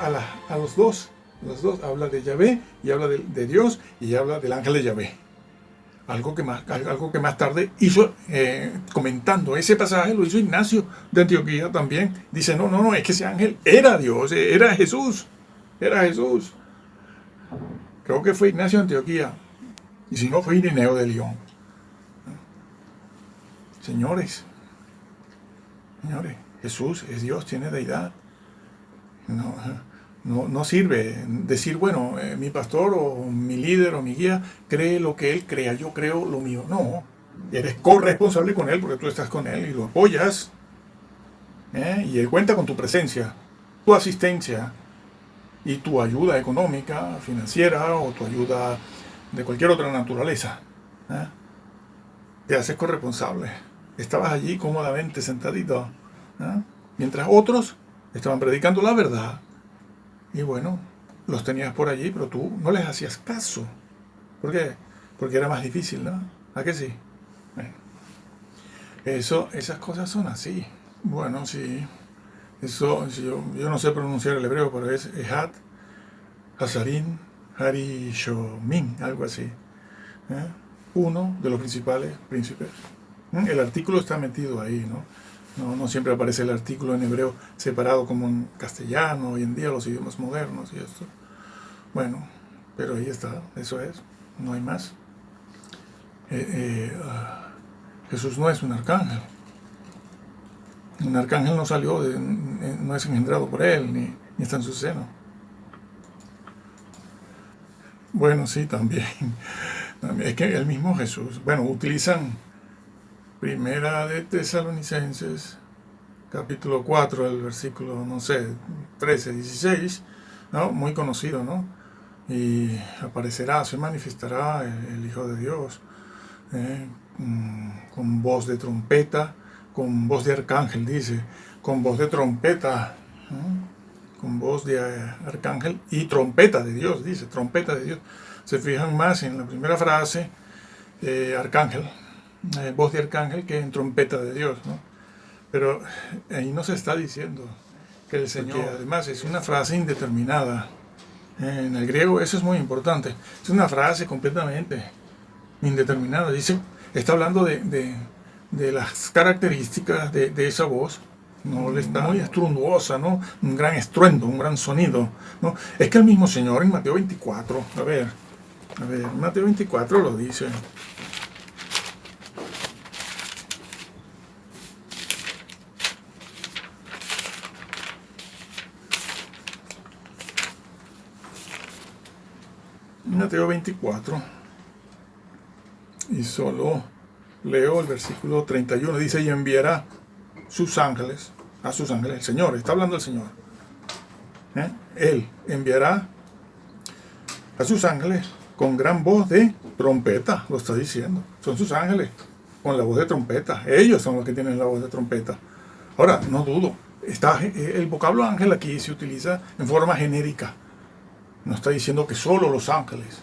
a los dos. Los dos habla de Yahvé y habla de Dios y habla del ángel de Yahvé. Algo que más tarde hizo, comentando ese pasaje, lo hizo Ignacio de Antioquía también. Dice, no, es que ese ángel era Dios, era Jesús. Era Jesús. Creo que fue Ignacio de Antioquía. Y si no, fue Ireneo de León. Señores, Jesús es Dios, tiene deidad. No sirve decir, bueno, mi pastor o mi líder o mi guía cree lo que él crea, yo creo lo mío. No, eres corresponsable con él porque tú estás con él y lo apoyas. Y él cuenta con tu presencia, tu asistencia y tu ayuda económica, financiera o tu ayuda de cualquier otra naturaleza. Te haces corresponsable. Estabas allí cómodamente sentadito, mientras otros estaban predicando la verdad. Y bueno, los tenías por allí, pero tú no les hacías caso. ¿Por qué? Porque era más difícil, ¿no? ¿A qué sí? Bueno, esas cosas son así. Bueno, sí. Eso, yo no sé pronunciar el hebreo, pero es Ehad, Hazarin, Harishomin, algo así. Uno de los principales príncipes. El artículo está metido ahí, ¿no? No siempre aparece el artículo en hebreo separado como en castellano, hoy en día los idiomas modernos y esto. Bueno, pero ahí está, eso es, no hay más. Jesús no es un arcángel. Un arcángel no salió, no es engendrado por él, ni está en su seno. Bueno, sí, también. Es que el mismo Jesús, bueno, utilizan Primera de Tesalonicenses, capítulo 4, el versículo, 13, 16, ¿no? Muy conocido, ¿no? Y aparecerá, se manifestará el Hijo de Dios, con voz de trompeta, con voz de arcángel, dice, con voz de trompeta, con voz de arcángel y trompeta de Dios, dice, trompeta de Dios. Se fijan más en la primera frase, arcángel, voz de arcángel, que en trompeta de Dios, ¿no? Pero ahí no se está diciendo que el Señor, porque además es una frase indeterminada. En el griego eso es muy importante. Es una frase completamente indeterminada. Dice, está hablando de las características de esa voz. No le está muy estruendosa, ¿no? Un gran estruendo, un gran sonido, ¿no? Es que el mismo Señor en Mateo 24, a ver, Mateo 24 lo dice. Mateo 24, y solo leo el versículo 31, dice, y enviará sus ángeles, a sus ángeles, el Señor, está hablando el Señor, Él enviará a sus ángeles con gran voz de trompeta, lo está diciendo, son sus ángeles, con la voz de trompeta, ellos son los que tienen la voz de trompeta. Ahora, no dudo, el vocablo ángel aquí se utiliza en forma genérica. No está diciendo que solo los ángeles.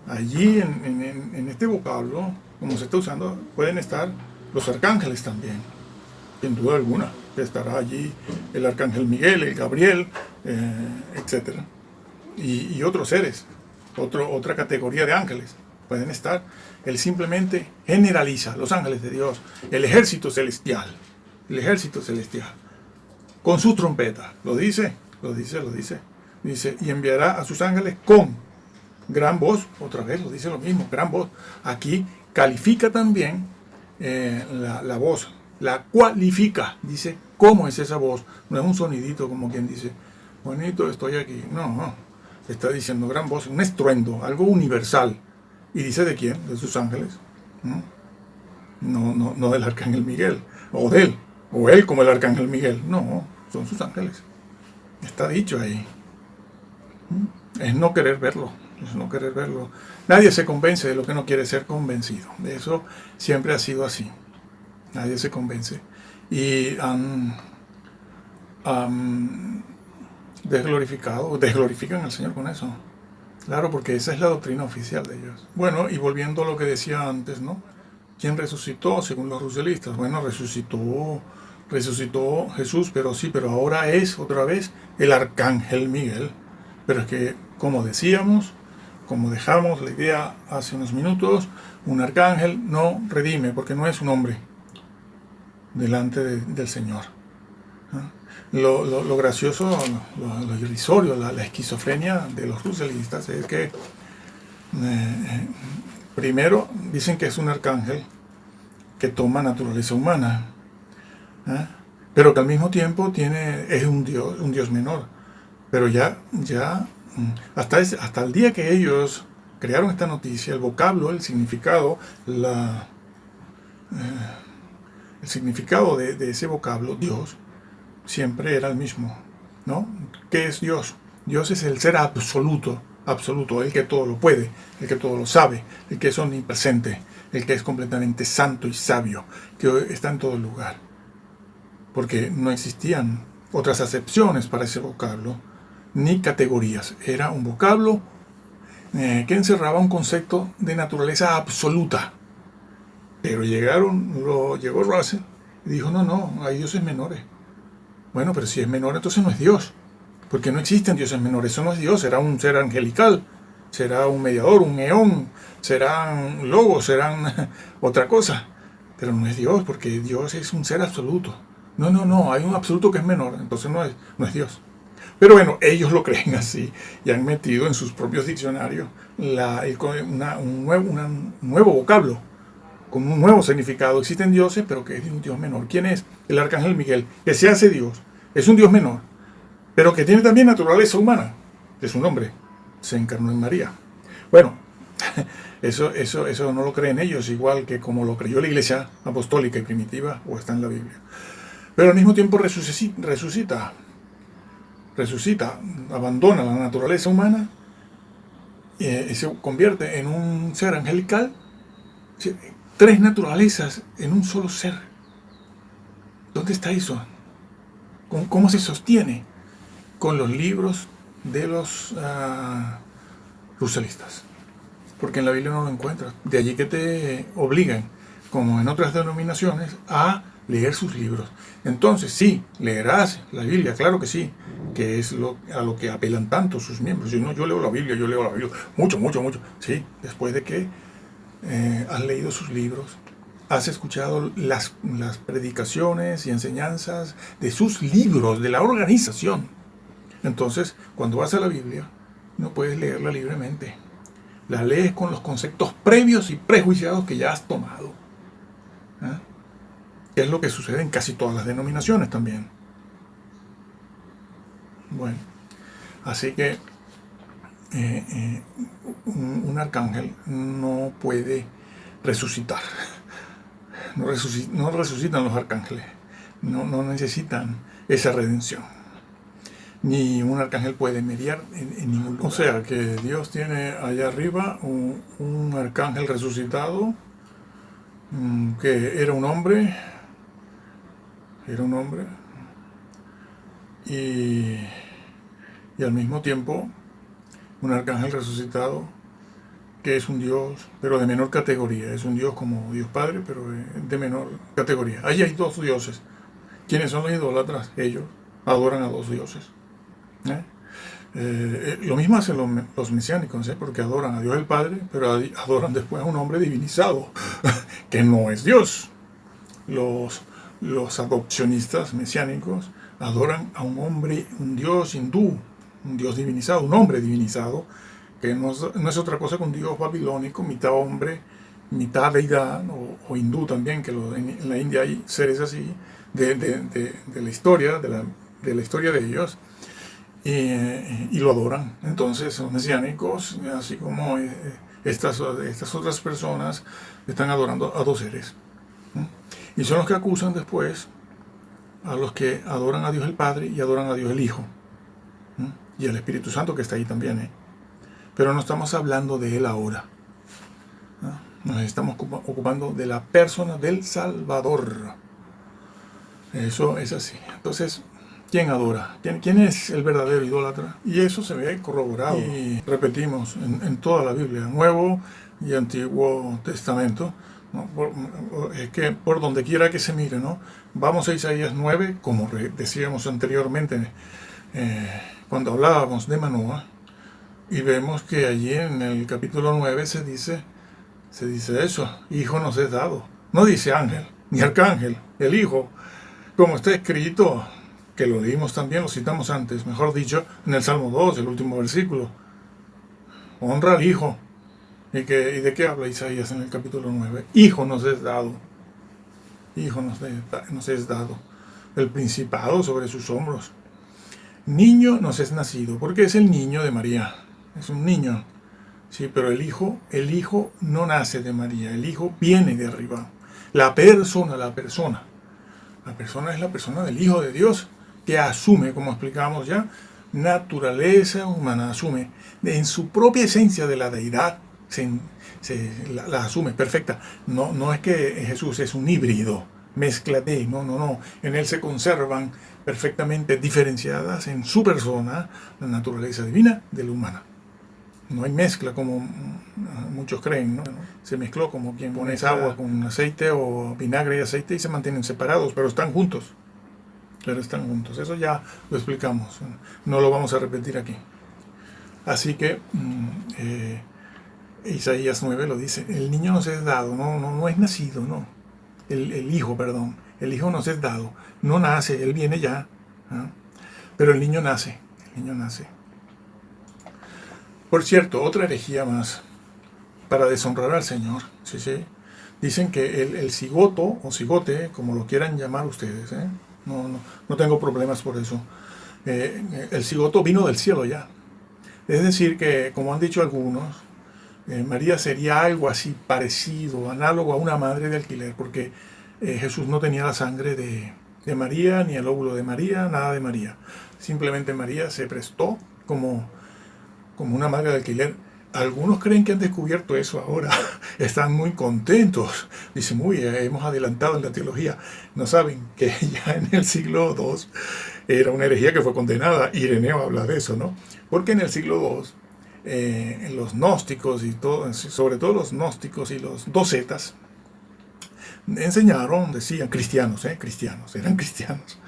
Allí en este vocablo, como se está usando, pueden estar los arcángeles también. Sin duda alguna, que estará allí el arcángel Miguel, el Gabriel, etc. Y otros seres, otra categoría de ángeles pueden estar. Él simplemente generaliza los ángeles de Dios, el ejército celestial, con su trompeta. Lo dice. Dice, y enviará a sus ángeles con gran voz, otra vez lo dice lo mismo, gran voz. Aquí califica también la voz, la cualifica, dice, ¿cómo es esa voz? No es un sonidito como quien dice, bonito, estoy aquí. No, está diciendo gran voz, un estruendo, algo universal. ¿Y dice de quién? De sus ángeles. No del arcángel Miguel, o de él, o él como el arcángel Miguel. No, son sus ángeles. Está dicho ahí. Es no querer verlo. Nadie se convence de lo que no quiere ser convencido. De eso siempre ha sido así. Nadie se convence. Y han desglorifican al Señor con eso. Claro, porque esa es la doctrina oficial de ellos. Bueno, y volviendo a lo que decía antes, ¿no? ¿Quién resucitó según los ruselistas? Bueno, resucitó resucitó Jesús, pero ahora es otra vez el arcángel Miguel. Pero es que, como decíamos, como dejamos la idea hace unos minutos, un arcángel no redime porque no es un hombre delante del Señor. Lo gracioso, lo irrisorio, la esquizofrenia de los russellistas es que primero dicen que es un arcángel que toma naturaleza humana, pero que al mismo tiempo es un Dios menor. Pero hasta el día que ellos crearon esta noticia, el vocablo, el significado, el significado de ese vocablo, Dios, siempre era el mismo, ¿no? ¿Qué es Dios? Dios es el ser absoluto, el que todo lo puede, el que todo lo sabe, el que es omnipresente, el que es completamente santo y sabio, que está en todo lugar. Porque no existían otras acepciones para ese vocablo, ni categorías. Era un vocablo que encerraba un concepto de naturaleza absoluta. Pero llegó Russell y dijo, no, hay dioses menores. Bueno, pero si es menor, entonces no es Dios. Porque no existen dioses menores. Eso no es Dios. Será un ser angelical. Será un mediador, un eón. Serán logos, serán otra cosa. Pero no es Dios, porque Dios es un ser absoluto. No. Hay un absoluto que es menor. Entonces no es Dios. Pero bueno, ellos lo creen así. Y han metido en sus propios diccionarios un nuevo vocablo, con un nuevo significado. Existen dioses, pero que es de un Dios menor. ¿Quién es? El arcángel Miguel, que se hace Dios. Es un Dios menor, pero que tiene también naturaleza humana. Es un hombre. Se encarnó en María. Bueno, eso no lo creen ellos, igual que como lo creyó la iglesia apostólica y primitiva, o está en la Biblia. Pero al mismo tiempo resucita, abandona la naturaleza humana y se convierte en un ser angelical. Tres naturalezas en un solo ser. ¿Dónde está eso? ¿Cómo se sostiene? Con los libros de los russellistas. Porque en la Biblia no lo encuentras. De allí que te obligan, como en otras denominaciones, a leer sus libros. Entonces, sí, leerás la Biblia, claro que sí, que es a lo que apelan tanto sus miembros. Yo leo la Biblia, mucho. Sí, después de que has leído sus libros, has escuchado las predicaciones y enseñanzas de sus libros, de la organización. Entonces, cuando vas a la Biblia, no puedes leerla libremente. La lees con los conceptos previos y prejuiciados que ya has tomado. Es lo que sucede en casi todas las denominaciones también. Bueno, así que un arcángel no puede resucitar. No resucitan los arcángeles. No necesitan esa redención. Ni un arcángel puede mediar en ningún lugar. O sea, que Dios tiene allá arriba un arcángel resucitado que era un hombre. Y al mismo tiempo un arcángel resucitado que es un Dios, pero de menor categoría. Es un Dios como Dios Padre, pero de menor categoría. Ahí hay dos dioses. ¿Quiénes son los idólatras? Ellos adoran a dos dioses. Lo mismo hacen los mesiánicos, porque adoran a Dios el Padre, pero adoran después a un hombre divinizado, que no es Dios. Los adopcionistas mesiánicos adoran a un hombre, un dios hindú, un dios divinizado, un hombre divinizado, que no es otra cosa que un dios babilónico, mitad hombre, mitad deidad, o hindú también, que en la India hay seres así, de la historia, de la historia de ellos, y lo adoran. Entonces los mesiánicos, así como estas otras personas, están adorando a dos seres. Y son los que acusan después a los que adoran a Dios el Padre y adoran a Dios el Hijo. Y al Espíritu Santo que está ahí también. Pero no estamos hablando de Él ahora. Nos estamos ocupando de la persona del Salvador. Eso es así. Entonces, ¿quién adora? ¿Quién es el verdadero idólatra? Y eso se ve corroborado. Y repetimos en toda la Biblia, Nuevo y Antiguo Testamento, ¿no? Es que por donde quiera que se mire, ¿no? Vamos a Isaías 9, como decíamos anteriormente, cuando hablábamos de Manoah, y vemos que allí en el capítulo 9 se dice eso: hijo nos es dado. No dice ángel, ni arcángel, el hijo, como está escrito, que lo leímos también, lo citamos antes, mejor dicho, en el Salmo 2, el último versículo. Honra al hijo. ¿Y de qué habla Isaías en el capítulo 9? Hijo nos es dado. Hijo nos es dado. El principado sobre sus hombros. Niño nos es nacido, porque es el niño de María. Es un niño. Sí, pero el hijo no nace de María. El hijo viene de arriba. La persona es la persona del Hijo de Dios, que asume, como explicamos ya, naturaleza humana, asume en su propia esencia de la deidad, la asume perfecta. No es que Jesús es un híbrido, mezcla de, no. En él se conservan perfectamente diferenciadas en su persona la naturaleza divina de la humana. No hay mezcla como muchos creen, ¿no? Se mezcló como quien pone agua con aceite o vinagre y aceite y se mantienen separados, pero están juntos. Eso ya lo explicamos. No lo vamos a repetir aquí. Así que Isaías 9 lo dice: el niño nos es dado, no es nacido, no. El hijo, perdón. El hijo nos es dado. No nace, él viene ya. ¿Ah? Pero el niño nace. Por cierto, otra herejía más para deshonrar al Señor. Sí. Dicen que el cigoto o cigote, como lo quieran llamar ustedes, no tengo problemas por eso. El cigoto vino del cielo ya. Es decir, que, como han dicho algunos, María sería algo así parecido, análogo a una madre de alquiler, porque Jesús no tenía la sangre de María, ni el óvulo de María, nada de María. Simplemente María se prestó como una madre de alquiler. Algunos creen que han descubierto eso ahora. Están muy contentos. Dicen, hemos adelantado en la teología. No saben que ya en el siglo II era una herejía que fue condenada. Ireneo habla de eso, ¿no? Porque en el siglo II los gnósticos y todo, sobre todo los gnósticos y los docetas, enseñaron, decían, cristianos, eran cristianos,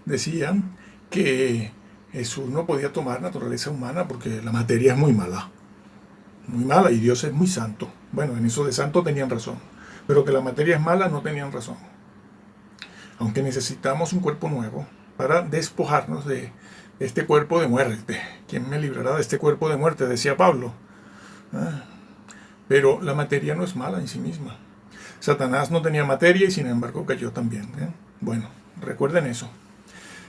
decían que Jesús no podía tomar naturaleza humana porque la materia es muy mala y Dios es muy santo. Bueno, en eso de santo tenían razón, pero que la materia es mala no tenían razón. Aunque necesitamos un cuerpo nuevo para despojarnos de este cuerpo de muerte. ¿Quién me librará de este cuerpo de muerte?, decía Pablo. Pero la materia no es mala en sí misma. Satanás no tenía materia y sin embargo cayó también. Bueno, recuerden eso.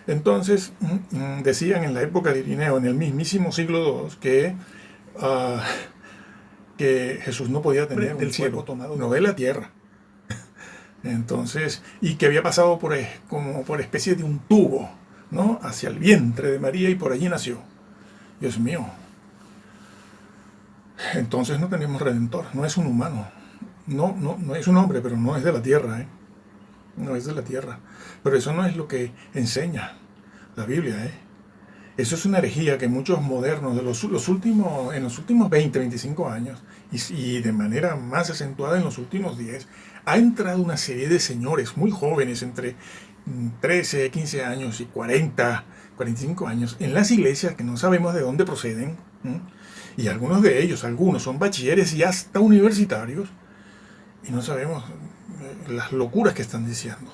Entonces, decían en la época de Ireneo, en el mismísimo siglo II, que Jesús no podía tener del cielo tomado, no de la tierra. Entonces, y que había pasado como por especie de un tubo, ¿no?, hacia el vientre de María y por allí nació. Dios mío. Entonces no tenemos redentor, no es un humano. No es un hombre, pero no es de la tierra, No es de la tierra. Pero eso no es lo que enseña la Biblia, Eso es una herejía que muchos modernos en los últimos 20, 25 años y de manera más acentuada en los últimos 10, ha entrado una serie de señores muy jóvenes, entre 13, 15 años y 40, 45 años, en las iglesias que no sabemos de dónde proceden, y algunos de ellos, son bachilleres y hasta universitarios, y no sabemos las locuras que están diciendo.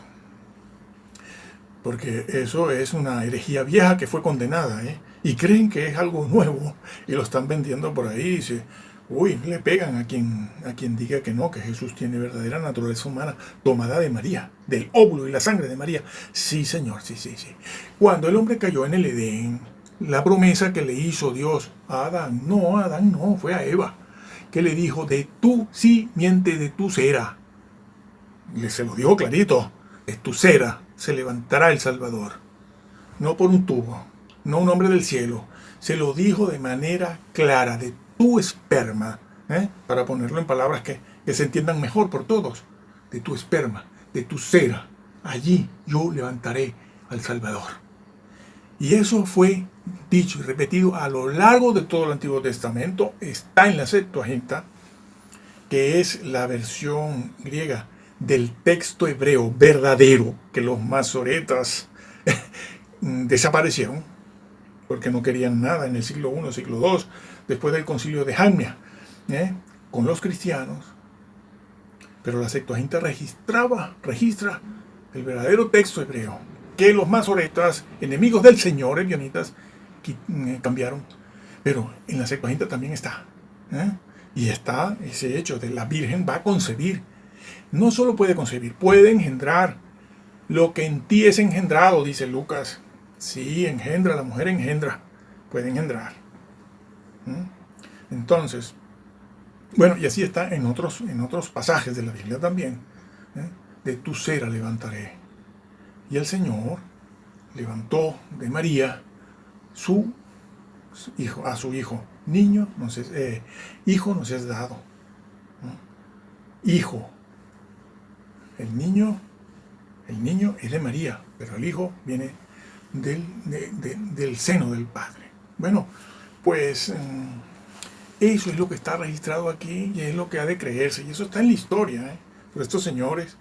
Porque eso es una herejía vieja que fue condenada, y creen que es algo nuevo y lo están vendiendo por ahí. Y le pegan a quien diga que no, que Jesús tiene verdadera naturaleza humana tomada de María, del óvulo y la sangre de María. Sí, Señor, sí. Cuando el hombre cayó en el Edén, la promesa que le hizo Dios a Adán no, fue a Eva, que le dijo: de tu simiente, de tu cera. Se lo dijo clarito: de tu cera se levantará el Salvador. No por un tubo, no un hombre del cielo. Se lo dijo de manera clara: de tu esperma, para ponerlo en palabras que se entiendan mejor por todos. De tu esperma, de tu cera, allí yo levantaré al Salvador. Y eso fue dicho y repetido a lo largo de todo el Antiguo Testamento. Está en la Septuaginta, que es la versión griega del texto hebreo verdadero, que los masoretas desaparecieron, porque no querían nada en el siglo I, siglo II, después del concilio de Jamnia, con los cristianos. Pero la Septuaginta registra el verdadero texto hebreo, que los masoretas, enemigos del Señor, ebionitas, cambiaron. Pero en la Septuaginta también está. Y está ese hecho de la Virgen va a concebir. No solo puede concebir, puede engendrar. Lo que en ti es engendrado, dice Lucas. Sí, engendra, la mujer engendra, puede engendrar. Entonces, bueno, y así está en otros pasajes de la Biblia también. De tu cera levantaré. Y el Señor levantó de María su hijo. Hijo nos es dado. Hijo. El niño es de María, pero el hijo viene del seno del Padre. Bueno, pues eso es lo que está registrado aquí y es lo que ha de creerse. Y eso está en la historia, por estos señores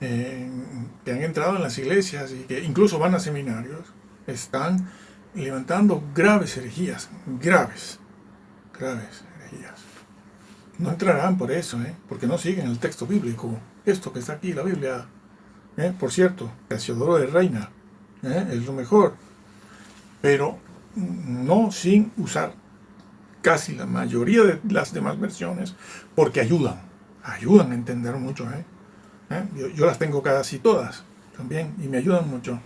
que han entrado en las iglesias y que incluso van a seminarios, están levantando graves herejías, graves herejías. No entrarán por eso, porque no siguen el texto bíblico. Esto que está aquí, la Biblia, por cierto, Casiodoro de Reina, es lo mejor, pero no sin usar casi la mayoría de las demás versiones, porque ayudan a entender mucho. Yo las tengo casi todas también y me ayudan mucho.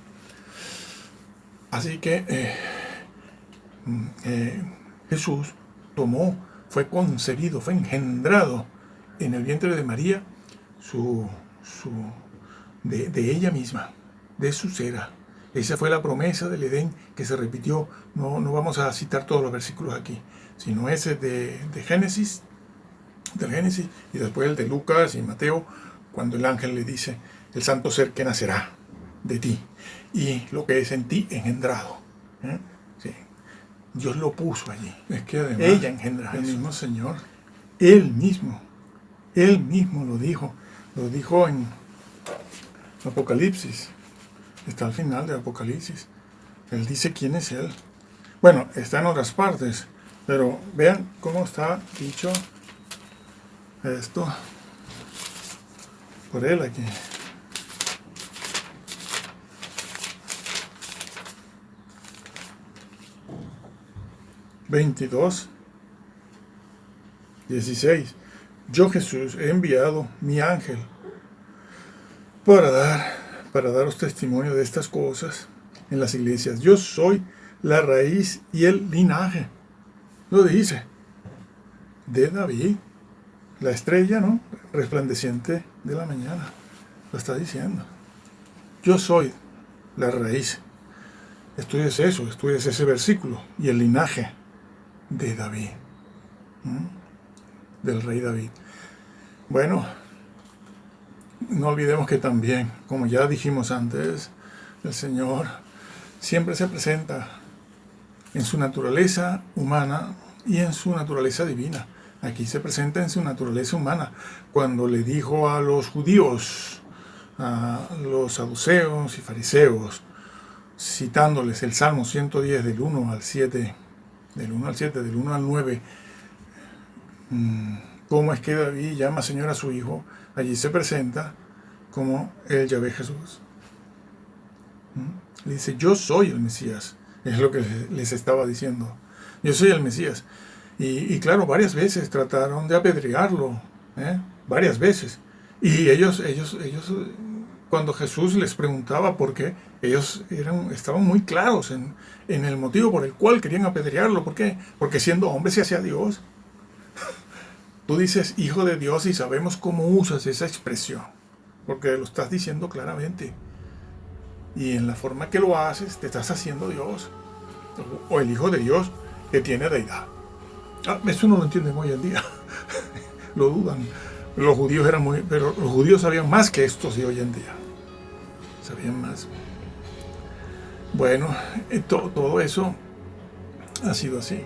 Así que Jesús fue concebido, fue engendrado en el vientre de María, de ella misma, de su cera. Esa fue la promesa del Edén que se repitió. No vamos a citar todos los versículos aquí, sino ese de Génesis, del Génesis, y después el de Lucas y Mateo, cuando el ángel le dice, el santo ser que nacerá de ti, y lo que es en ti engendrado. Sí. Dios lo puso allí. Es que además ella engendra el mismo Señor. Él mismo lo dijo en Apocalipsis. Está al final de Apocalipsis. Él dice quién es Él. Bueno, está en otras partes, pero vean cómo está dicho esto por Él aquí. (22, 16) Yo, Jesús, he enviado mi ángel para daros testimonio de estas cosas en las iglesias. Yo soy la raíz y el linaje, lo dice, de David, la estrella, ¿no?, resplandeciente de la mañana, lo está diciendo. Yo soy la raíz. Estudies eso, estudies ese versículo y el linaje de David, del rey David. Bueno, no olvidemos que también, como ya dijimos antes, el Señor siempre se presenta en su naturaleza humana y en su naturaleza divina. Aquí se presenta en su naturaleza humana, cuando le dijo a los judíos, a los saduceos y fariseos, citándoles el Salmo 110 del 1 al 7, del 1 al 9, cómo es que David llama Señor a su Hijo. Allí se presenta como el Yahvé Jesús. Le dice, yo soy el Mesías. Es lo que les estaba diciendo. Yo soy el Mesías. Y claro, varias veces trataron de apedrearlo. Varias veces. Y ellos, cuando Jesús les preguntaba por qué, ellos estaban muy claros en el motivo por el cual querían apedrearlo. ¿Por qué? Porque siendo hombre se hacía Dios. Tú dices hijo de Dios y sabemos cómo usas esa expresión, porque lo estás diciendo claramente. Y en la forma que lo haces, te estás haciendo Dios, o el hijo de Dios que tiene deidad. Eso no lo entienden hoy en día. Lo dudan. Los judíos pero los judíos sabían más que estos de hoy en día. Sabían más. Bueno, todo eso ha sido así.